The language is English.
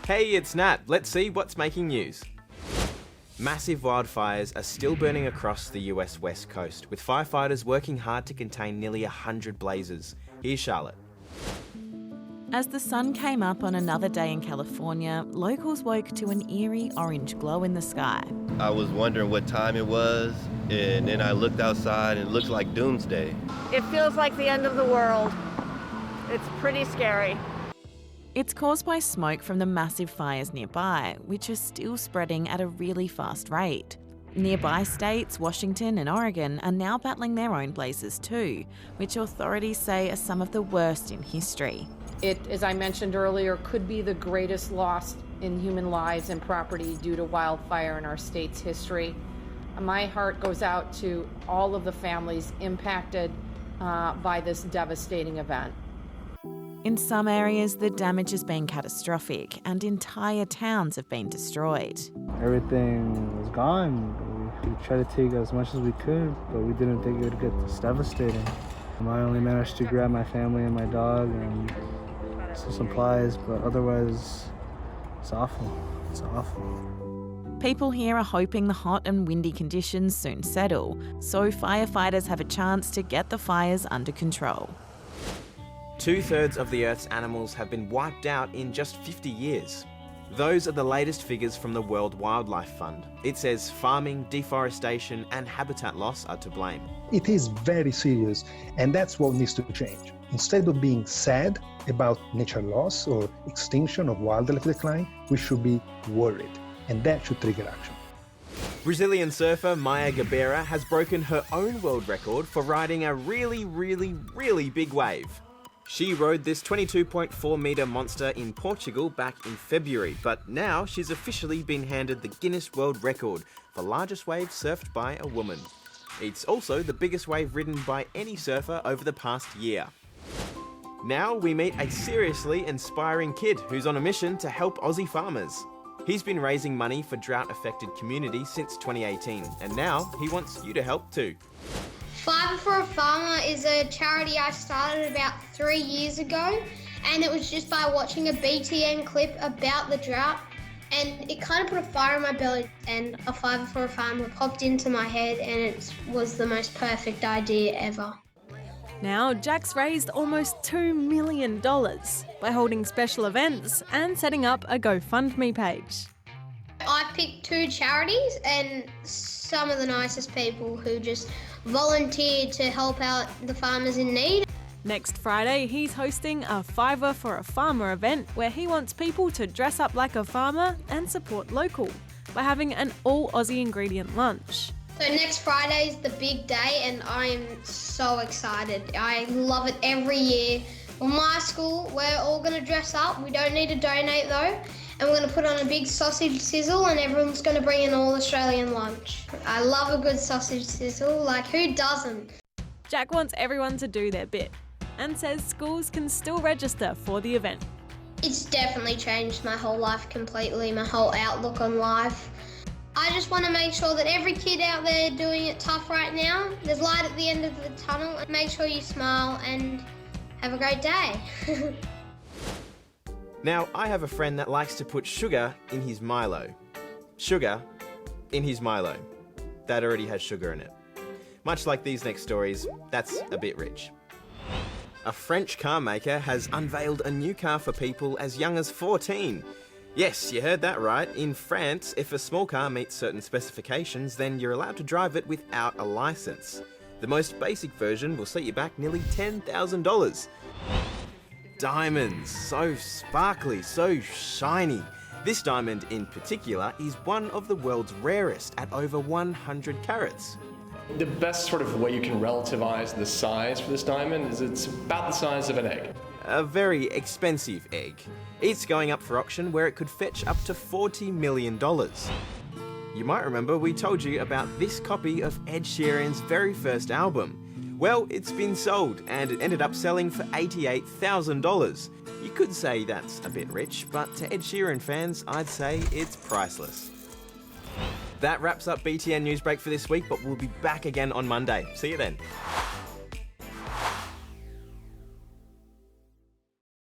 Hey, it's Nat. Let's see what's making news. Massive wildfires are still burning across the US West Coast, with firefighters working hard to contain nearly 100 blazes. Here's Charlotte. As the sun came up on another day in California, locals woke to an eerie orange glow in the sky. I was wondering what time it was, and then I looked outside and it looked like doomsday. It feels like the end of the world. It's pretty scary. It's caused by smoke from the massive fires nearby, which are still spreading at a really fast rate. Nearby states, Washington and Oregon, are now battling their own blazes too, which authorities say are some of the worst in history. It, as I mentioned earlier, could be the greatest loss in human lives and property due to wildfire in our state's history. My heart goes out to all of the families impacted by this devastating event. In some areas, the damage has been catastrophic and entire towns have been destroyed. Everything was gone. We tried to take as much as we could, but we didn't think it would get this devastating. I only managed to grab my family and my dog and some supplies, but otherwise, it's awful. It's awful. People here are hoping the hot and windy conditions soon settle, so firefighters have a chance to get the fires under control. 2/3 of the Earth's animals have been wiped out in just 50 years. Those are the latest figures from the World Wildlife Fund. It says farming, deforestation and habitat loss are to blame. It is very serious, and that's what needs to change. Instead of being sad about nature loss or extinction of wildlife decline, we should be worried, and that should trigger action. Brazilian surfer Maya Gabeira has broken her own world record for riding a really big wave. She rode this 22.4 metre monster in Portugal back in February, but now she's officially been handed the Guinness World Record for largest wave surfed by a woman. It's also the biggest wave ridden by any surfer over the past year. Now we meet a seriously inspiring kid who's on a mission to help Aussie farmers. He's been raising money for drought-affected communities since 2018, and now he wants you to help too. Fiver for a Farmer is a charity I started about 3 years ago, and it was just by watching a BTN clip about the drought, and it kind of put a fire in my belly, and a Fiver for a Farmer popped into my head, and it was the most perfect idea ever. Now, Jack's raised almost $2 million by holding special events and setting up a GoFundMe page. I picked 2 charities and some of the nicest people who just volunteered to help out the farmers in need. Next Friday, he's hosting a Fiver for a Farmer event where he wants people to dress up like a farmer and support local by having an all-Aussie ingredient lunch. So next Friday is the big day and I am so excited. I love it every year. Well, my school, we're all going to dress up. We don't need to donate though. And we're going to put on a big sausage sizzle and everyone's going to bring an all-Australian lunch. I love a good sausage sizzle, like who doesn't? Jack wants everyone to do their bit and says schools can still register for the event. It's definitely changed my whole life completely, my whole outlook on life. I just want to make sure that every kid out there doing it tough right now, there's light at the end of the tunnel, and make sure you smile and have a great day. Now, I have a friend that likes to put sugar in his Milo. Sugar in his Milo. That already has sugar in it. Much like these next stories, that's a bit rich. A French car maker has unveiled a new car for people as young as 14. Yes, you heard that right. In France, if a small car meets certain specifications, then you're allowed to drive it without a license. The most basic version will set you back nearly $10,000. Diamonds, so sparkly, so shiny. This diamond in particular is one of the world's rarest at over 100 carats. The best sort of way you can relativize the size for this diamond is it's about the size of an egg. A very expensive egg. It's going up for auction where it could fetch up to $40 million. You might remember we told you about this copy of Ed Sheeran's very first album. Well, it's been sold and it ended up selling for $88,000. You could say that's a bit rich, but to Ed Sheeran fans, I'd say it's priceless. That wraps up BTN Newsbreak for this week, but we'll be back again on Monday. See you then.